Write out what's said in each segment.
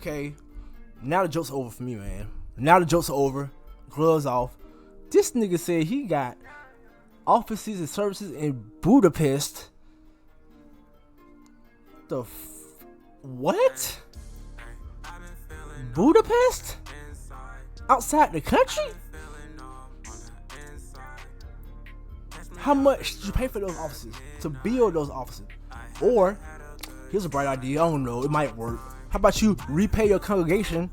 okay, now the joke's over for me, man. Now the joke's over. Gloves off. This nigga said he got offices and services in Budapest. What? Budapest? Outside the country? How much did you pay for those offices? To build those offices? Or, here's a bright idea, I don't know, it might work. How about you repay your congregation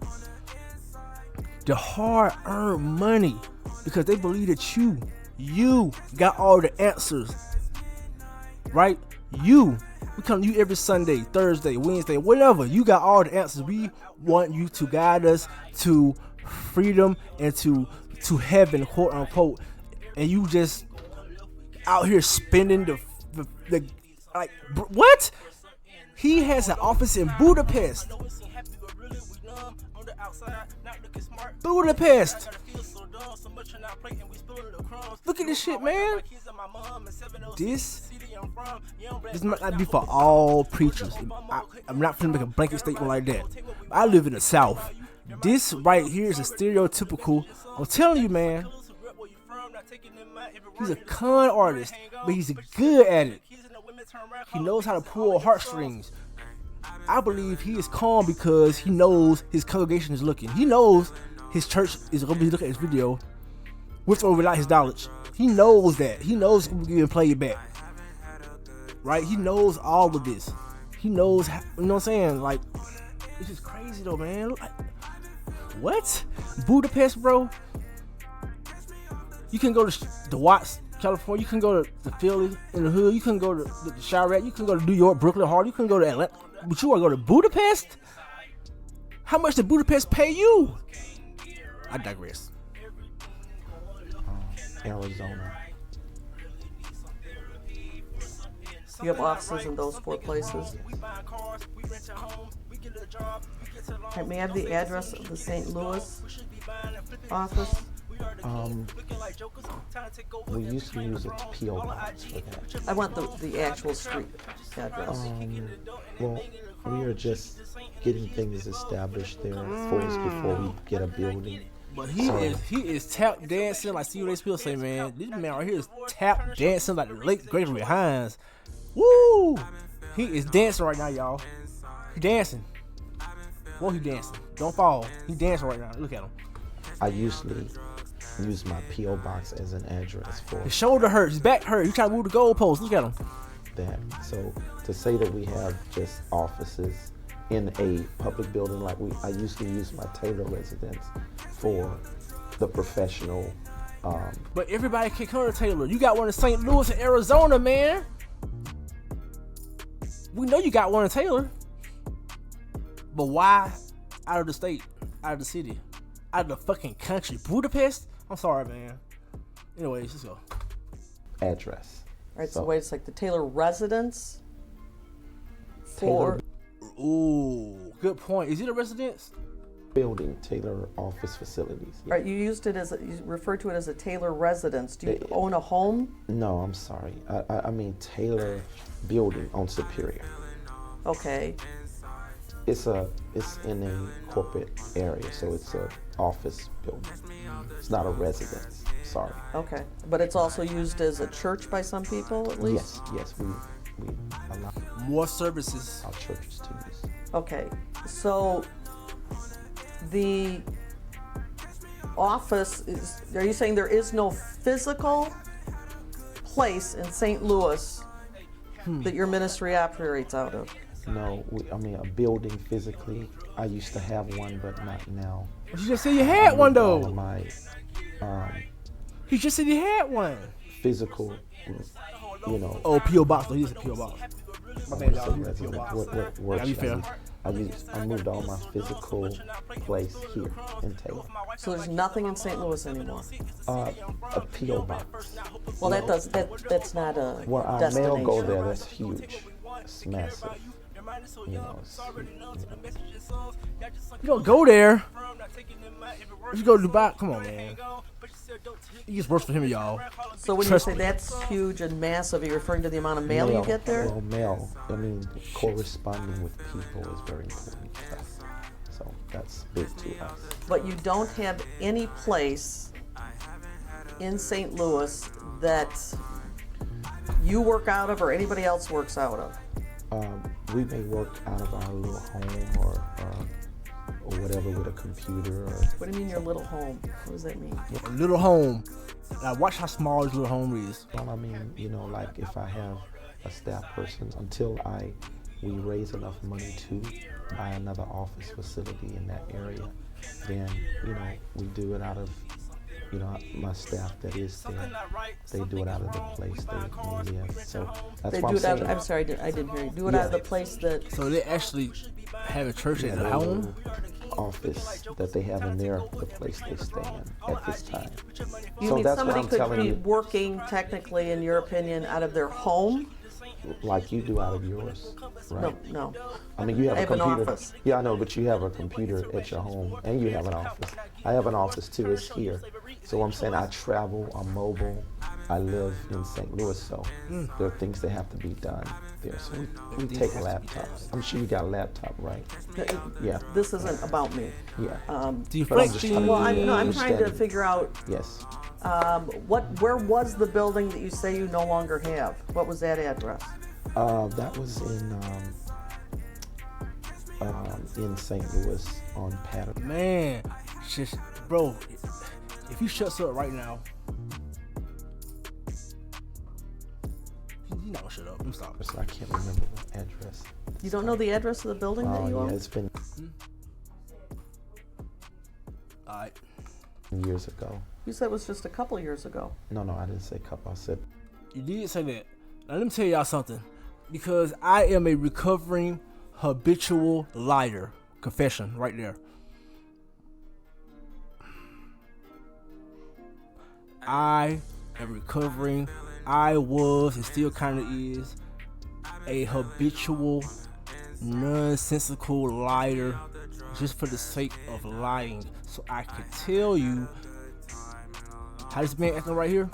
the hard-earned money because they believe that you got all the answers, right? We come to you every Sunday, Thursday, Wednesday, whatever. You got all the answers. We want you to guide us to freedom and to heaven, quote unquote. And you just out here spending the like what? He has an office in Budapest. Budapest. Look at this shit, man. This might not be for all preachers. I'm not finna make a blanket statement like that. I live in the South. This right here is a stereotypical. I'm telling you, man. He's a con artist, but he's good at it. He knows how to pull heartstrings. I believe he is calm because he knows his congregation is looking. He knows his church is going to be looking at his video with or without his knowledge. He knows that. He knows we're going to play it back. Right? He knows all of this. He knows, you know what I'm saying? Like, it's just crazy though, man. Like, what? Budapest, bro? You can go to the Watts, California. You can go to the Philly in the hood. You can go to the Chirac. You can go to New York, Brooklyn, Harlem. You can go to Atlanta. But you want to go to Budapest? How much did Budapest pay you? I digress. Arizona. You have offices in those 4 places. Okay, may I have the address of the St. Louis office? We used to use a P.O. box for that. I want the actual street address. Well, we are just getting things established there for us before we get a building. But he is tap dancing like see what they still say, man. This man right here is tap dancing like the late Gregory Hines. Woo! He is dancing right now, y'all. He dancing. Well, he dancing. Don't fall. He dancing right now. Look at him. I usually use my P.O. box as an address for his shoulder hurts, his back hurt. He's trying to move the goalpost. Look at him. that. So to say that we have just offices in a public building, like I used to use my Taylor residence for the professional. But everybody can come to Taylor. You got one in St. Louis and Arizona, man. We know you got one in Taylor. But why out of the state, out of the city, out of the fucking country? Budapest? I'm sorry, man. Anyways, let's go. Address. All right, so wait a sec. The Taylor residence for... Ooh, good point. Is it a residence? Building, Taylor office facilities. Yeah. All right, you referred to it as a Taylor residence. Do you own a home? No, I'm sorry. I mean Taylor building on Superior. Okay. It's in a corporate area, so it's a office building. It's not a residence. Sorry. Okay, but it's also used as a church by some people, at least. Yes, we allow more services our churches to use. Okay, so the office is. Are you saying there is no physical place in St. Louis that your ministry operates out of? No, I mean a building physically. I used to have one, but not now. You just said you had one though. All of my, he just said he had one. Physical, you know. Oh, P.O. Box. No, he's a P.O. Box. My man, y'all. What works? I moved all my physical place here in Taylor. So there's nothing in St. Louis anymore. A P.O. box. Well, that's not a well, our destination. mail go there. That's huge. It's massive. You know, you don't go there. You go to Dubai. Come on, man. It gets worse for him, y'all. So when you say that's huge and massive, you're referring to the amount of mail you get there? Well, mail. I mean, corresponding with people is very important. So that's big to us. But you don't have any place in St. Louis that you work out of or anybody else works out of? We may work out of our little home or whatever with a computer. Or, What do you mean your little home? What does that mean? A little home. Now watch how small this little home is. well, I mean, like if I have a staff person, until we raise enough money to buy another office facility in that area, then, we do it out of, my staff that is there. They do it out of the place they live. So that's They what do I'm it out. saying. I'm sorry, I didn't hear you. Do it out of the place that. So they actually have a church at Yeah, their home. office that they have in the place they stay in at this time. You So mean that's what somebody I'm could telling be you. working technically, in your opinion, out of their home? Like you do out of yours, right? No. I mean, you have I a have an computer. office. Yeah, I know, but you have a computer at your home, and you have an office. I have an office too. It's here. So I'm saying I travel. I'm mobile. I live in St. Louis, so there are things that have to be done there. So we take laptops. I'm sure you got a laptop, right? Yeah. This isn't about me. Yeah. Deflecting. Well, I'm trying to Understand. figure out Yes. where was the building that you say you no longer have? What was that address? That was in St. Louis on Patterson. Man, just bro, if he shuts up right now, he's not gonna shut up. I'm sorry. I can't remember the address. You don't know the address of the building that you Oh, own? yeah, it's been All right. years ago. You said it was just a couple years ago. No, I didn't say couple. I said You did say that. Now let me tell y'all something. Because I am a recovering habitual liar. Confession right there. I am recovering. I was and still kind of is a habitual, nonsensical liar just for the sake of lying. So I can tell you how this man acting right here.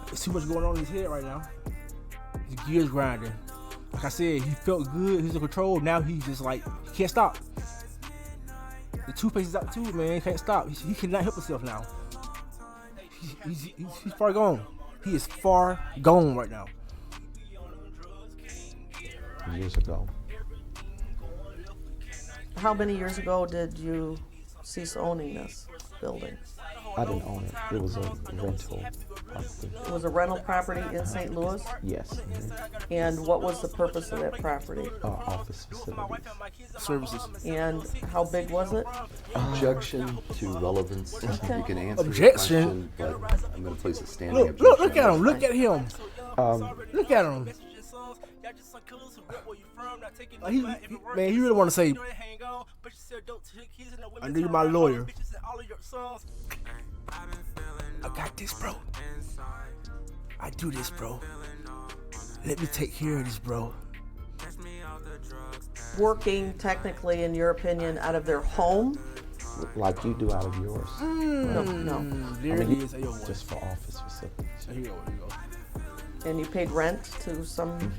There's too much going on in his head right now. His gears grinding. Like I said, he felt good. He's in control. Now he's just like, he can't stop. The toothpaste is out too, man. He can't stop. He cannot help himself now. He's far gone. He is far gone right now. years ago. How many years ago did you cease owning this building? I didn't own it. It was a rental property. It was a rental property in St. Louis? Yes. And what was the purpose of that property? Office facilities. Services. And how big was it? Objection to relevance. You can answer Objection? the question, but I'm going to place a standing Look objection. at him. Look at him. Look at him. Man, he really want to say, I know you're my lawyer. I got this, bro. I do this, bro. Let me take care of this, bro. Working technically, in your opinion, out of their home? Like you do out of yours. No. There I mean, it is. Hey, yo, Just for office facilities. Here you go. And you paid rent to somebody?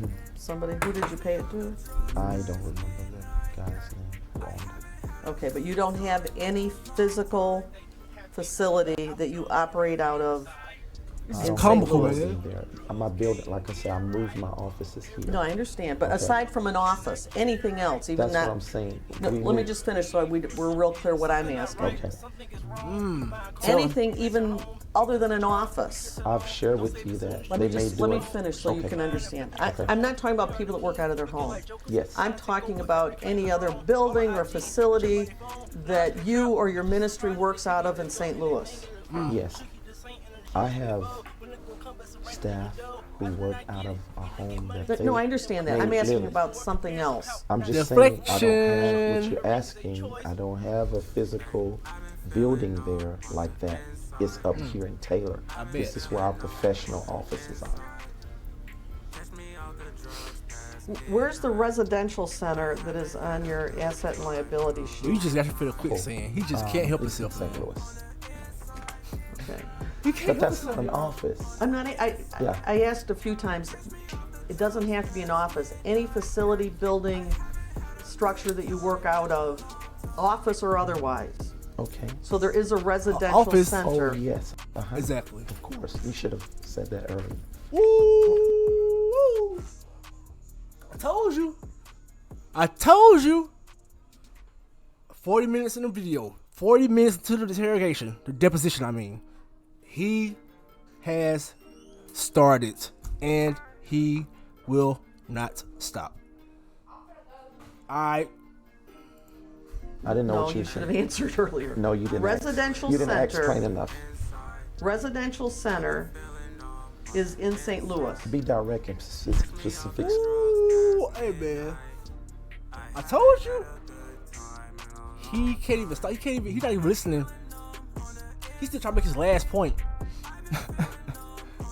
Who did you pay it to? I don't remember the guy's name who owned it. Okay, but you don't have any physical facility that you operate out of in I St. don't comical, Louis? man. there. My building, like I said, I moved my offices here. No, I understand, but Okay. aside from an office, anything else, even That's that. what I'm saying. No, We let me moved- just finish so we're real clear what I'm asking. Okay. Anything even other than an office. I've shared with you that Let they me may just do let me it. finish so you Okay. can understand. Okay. I'm not talking about people that work out of their home. Yes. I'm talking about any other building or facility that you or your ministry works out of in St. Louis. Yes. I have staff who work out of a home that But they no, I understand that. may I'm asking live. about something else. I'm just saying I don't have Deflection. what you're asking. I don't have a physical building there like that. It's up here in Taylor. I bet. This is where our professional offices are. Where's the residential center that is on your asset and liability sheet? You just got to feel a quicksand. He just can't help It's in himself. St. Louis. Okay. He can't But help that's himself. an office. I'm not. Yeah. I asked a few times. It doesn't have to be an office. Any facility, building, structure that you work out of office or otherwise. Okay. So there is a residential Office. center. Oh, yes. Uh-huh. Exactly. Of course. You should have said that earlier. Woo! I told you. 40 minutes in the video. 40 minutes to the interrogation. The deposition, I mean. He has started. And he will not stop. I didn't know No, what you you were should have saying. answered earlier. No, you didn't. Residential You didn't center. explain enough. Residential center is in St. Louis. Be direct and specific. Ooh, hey man. I told you. He can't even stop. He's not even listening. He's still trying to make his last point.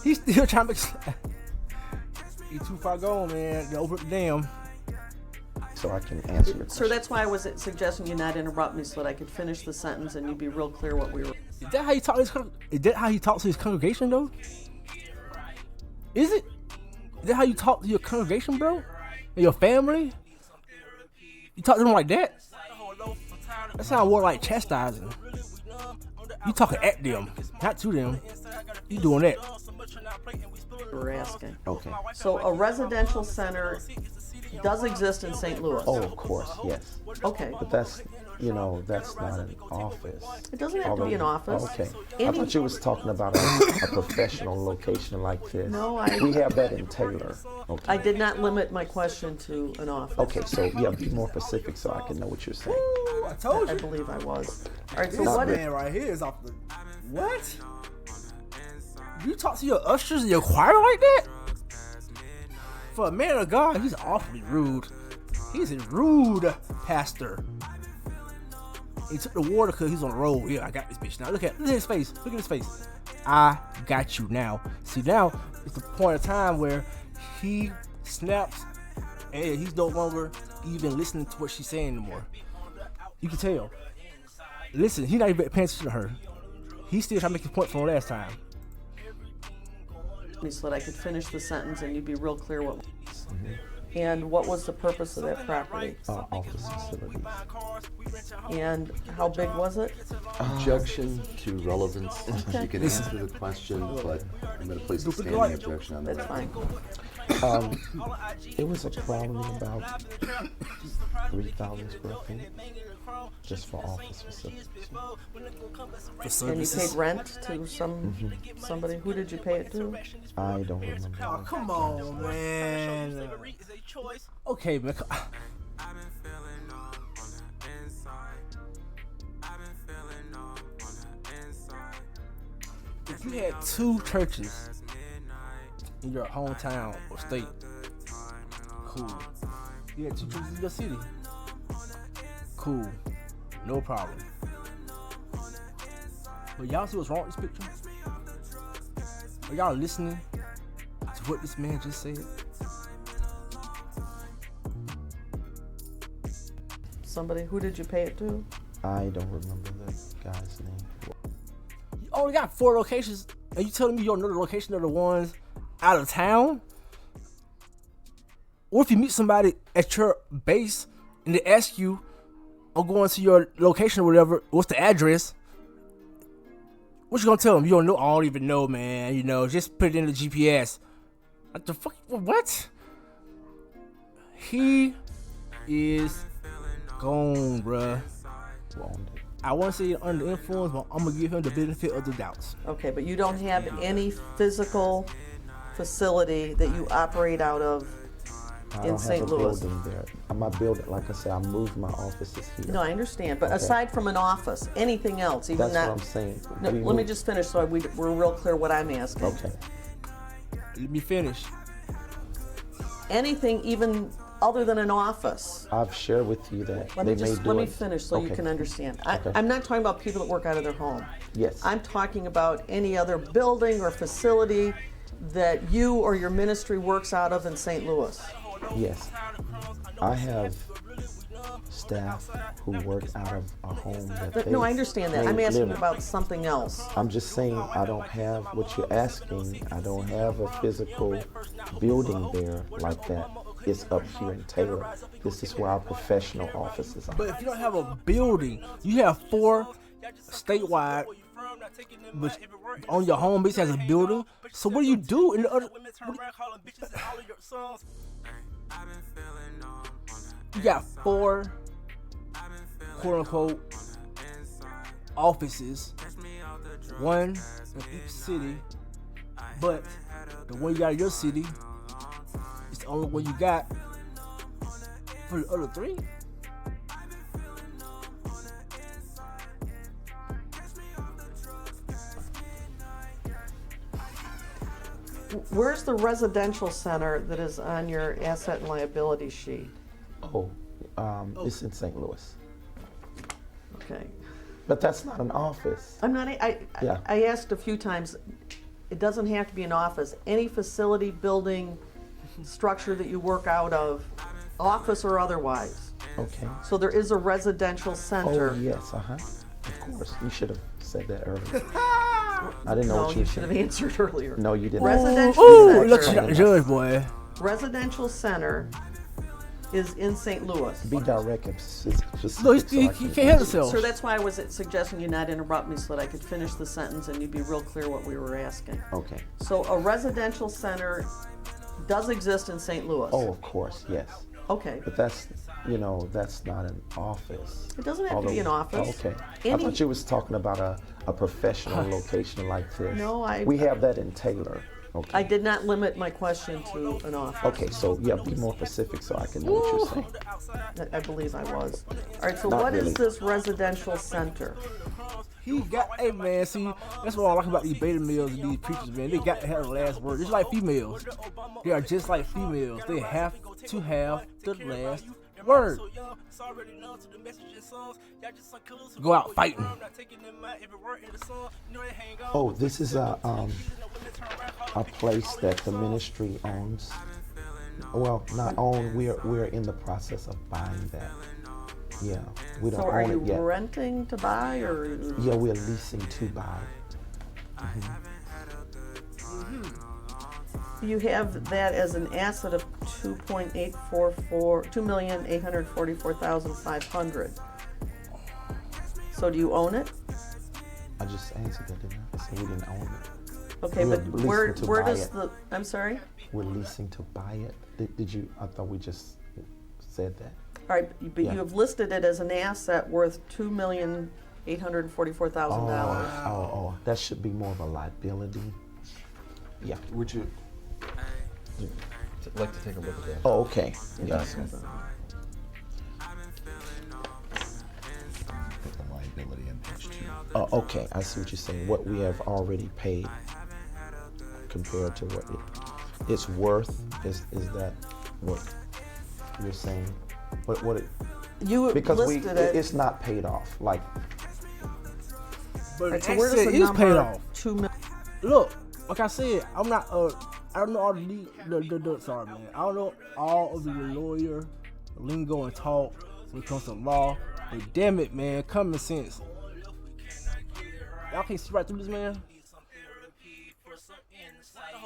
He's still trying to make his He's too far gone, man. They're over the dam. So I can answer your question. Sir, that's why I was suggesting you not interrupt me so that I could finish the sentence and you'd be real clear what we were. Is that how he talks? Is that how he talks to his congregation, though? Is it? Is that how you talk to your congregation, bro? And your family? You talk to them like that? That sounds more like chastising. You talking at them, not to them. You doing that? We're asking. Okay. So a residential center does exist in St. Louis. Oh, of course, yes. Okay. But that's, that's not an office. It doesn't have to be an office. Okay. I Any- thought you was talking about a professional location like this. No, We have that in Taylor. Okay. I did not limit my question to an office. Okay, so yeah, be more specific so I can know what you're saying. Ooh, I told I you. believe I was. All right, so This what man right here is off the. What? You talk to your ushers and your choir like that? For a man of God, he's awfully rude. He's a rude pastor. He took the water because he's on the road. Yeah, I got this bitch now. Look at his face. Look at his face. I got you now. See, now it's the point of time where he snaps and he's no longer even listening to what she's saying anymore. You can tell. Listen, he's not even paying attention to her. He's still trying to make his point from last time. so that I could finish the sentence and you'd be real clear what. And what was the purpose of that property? Office facilities. And how big was it? Objection to relevance. Okay. You can answer the question, but I'm going to place a standing objection on the That's record. Um, it was probably about 3,000 square feet, just for office facilities. For And you services. paid rent to somebody? Who did you pay it to? I don't remember. Oh, come on, man. Okay, man. If you had two churches in your hometown or state, cool. You had two churches in your city, cool. No problem. But y'all see what's wrong with this picture? Are y'all listening to what this man just said? Somebody? Who did you pay it to? I don't remember the guy's name. You only got 4 locations, and you telling me you don't know the location of the ones out of town? Or if you meet somebody at your base and they ask you, I'm going to your location or whatever, what's the address? What you gonna tell them? You don't know? I don't even know, man. You know, just put it in the GPS. What the fuck? What? He is gone, bruh. Wounded. I want to say under influence, but I'm gonna give him the benefit of the doubts. Okay, but you don't have any physical facility that you operate out of I in don't St. have a Louis. building there. My building, like I said, I moved my offices here. No, I understand. But Okay. aside from an office, anything else, even That's that. what I'm saying. No, We let me moved- just finish so we're real clear what I'm asking. Okay. Let me finish. Anything even other than an office. I've shared with you that Let they me may just do let me it. finish so you Okay. can understand. Okay. I'm not talking about people that work out of their home. Yes. I'm talking about any other building or facility that you or your ministry works out of in St. Louis. Yes. I have staff who work out of a home that But they no, I understand that. may I'm asking live in. about something else. I'm just saying I don't have what you're asking. I don't have a physical building there like that. is up here in Taylor. This is where our professional offices are. But if you don't have a building, you have 4 statewide, which on your home base has a building. So what do you do in the other? You got 4 quote unquote offices, 1 in each city, but the one you got in your city is the only one you got for the other 3. Where's the residential center that is on your asset and liability sheet? It's in St. Louis. Okay. But that's not an office. I'm not, Yeah. I asked a few times, it doesn't have to be an office. Any facility, building, structure that you work out of, office or otherwise. Okay. So there is a residential center. Oh, yes, Of course. You should have said that earlier. I didn't know No, what you you should have said. answered earlier. No, you didn't. Residential Ooh, center. look, you got the judge, boy. Residential center is in St. Louis. Be direct and specific. No, so I he can can't help himself. So that's why I was suggesting you not interrupt me so that I could finish the sentence and you'd be real clear what we were asking. Okay. So a residential center does exist in St. Louis. Oh, of course, yes. Okay. But that's not an office. It doesn't have to be an office. Okay. I thought you was talking about a professional location like this. No, We have that in Taylor. Okay. I did not limit my question to an office. Okay, so yeah, be more specific so I can know what you're saying. I believe I was. All right, so Not what is really. this residential center? He got, hey man, see, that's what I like about these beta males and these preachers, man. They got to have the last word. Just like females. They are just like females. They have to have the last word. Go out fighting. Oh, this is a place that the ministry owns. Well, not own. We're in the process of buying that. Yeah, we don't So are own you it yet. renting to buy or? Yeah, we're leasing to buy. You have that as an asset of $2,844,500. So do you own it? I just answered that, didn't I? I said we didn't own it. Okay, We're but leasing where to buy does it. the, I'm sorry? We're leasing to buy it. Did you? I thought we just said that. All right, but Yeah. you have listed it as an asset worth $2,844,000. Oh, that should be more of a liability. Yeah. Would you like to take a look at that? Oh, okay. Yeah. Put the liability in page 2. Oh, okay. I see what you're saying. What we have already paid compared to what it's worth. Is that what you're saying? What it, You because listed it. it's not paid off. Like, But Right, so the where does asset the is number paid off. 2 million? Look, like I said, I'm not I don't know all sorry man. I don't know all of the lawyer lingo and talk when it comes to law. But damn it, man, common sense. Y'all can't see right through this, man.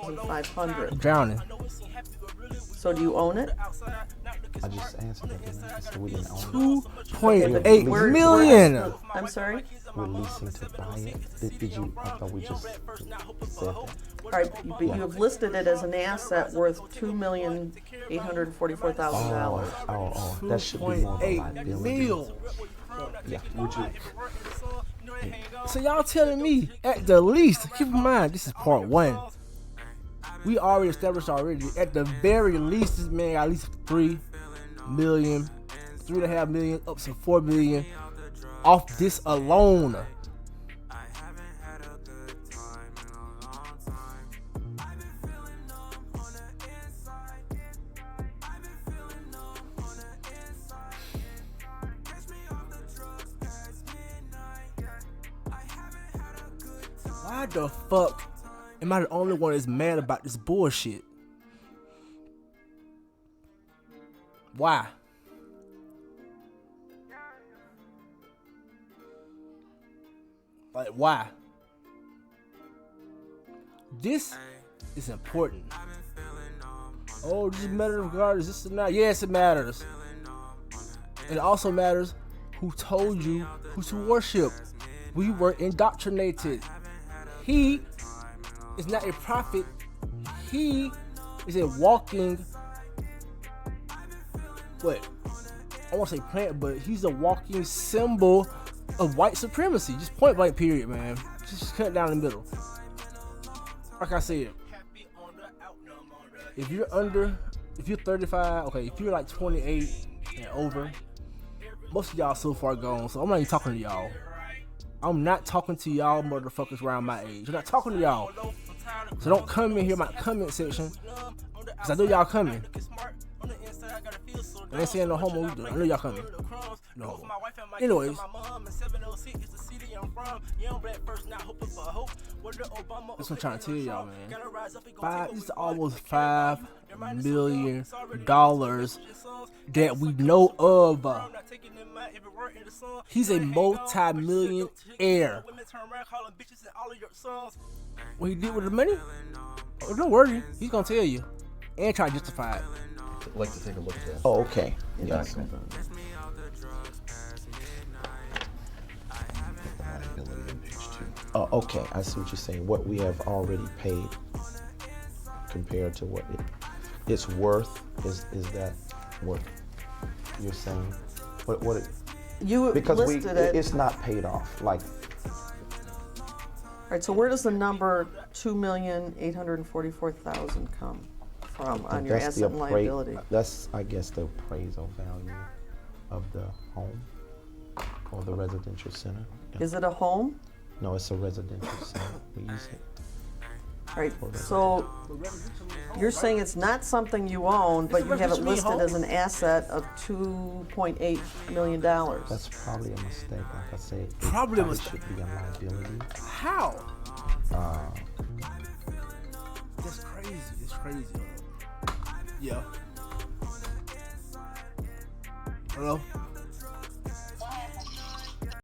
500. I'm drowning. So do you own it? I just answered that, didn't I? I said we didn't own it. $2.8 Where million. is the- I'm sorry? We're leasing to buy it. Did you? I thought we just said that. All right, but you have listed it as an asset worth $2,844,000. Oh, that should be more of a 2.8 liability. mil. Yeah. Would you? So y'all telling me at the least, keep in mind this is part 1. We already established at the very least this man got at least 3 million, 3.5 million, up to 4 million off this alone. Why the fuck am I the only one that's mad about this bullshit? Why? Like, why? This is important. Oh, does it matter regardless this or not? Yes, it matters. It also matters who told you who to worship. We were indoctrinated. He is not a prophet. He is a walking, what? I want to say plant, but he's a walking symbol of white supremacy. Just point blank period, man. Just cut it down the middle. Like I said, if you're 35, okay, if you're like 28 and over, most of y'all so far gone, so I'm not even talking to y'all. I'm not talking to y'all motherfuckers around my age. I'm not talking to y'all. So don't come in here in my comment section, because I know y'all coming. I ain't saying no homo either. I know y'all coming. No homo. Anyways, that's what I'm trying to tell y'all, man. This is almost $5 million that we know of. He's a multi-millionaire. What he did with the money? Oh, don't worry, he's gonna tell you and try to justify it. I'd like to take a look at that. Oh, okay. Yes. Liability on page 2. Oh, okay. I see what you're saying. What we have already paid compared to what it's worth. Is that what you're saying? What it, You because listed it. it's not paid off. Like, All right, so where does the number $2,844,000 come from on your that's the asset and liability? That's, I guess, the appraisal value of the home or the residential center. Yeah. Is it a home? No, it's a residential center. We use it. All right, so you're saying it's not something you own, but you have it listed as an asset of $2.8 million. That's probably a mistake. Like I said, Probably a it mistake. should be a liability. How? That's crazy. It's crazy. Yeah. Hello?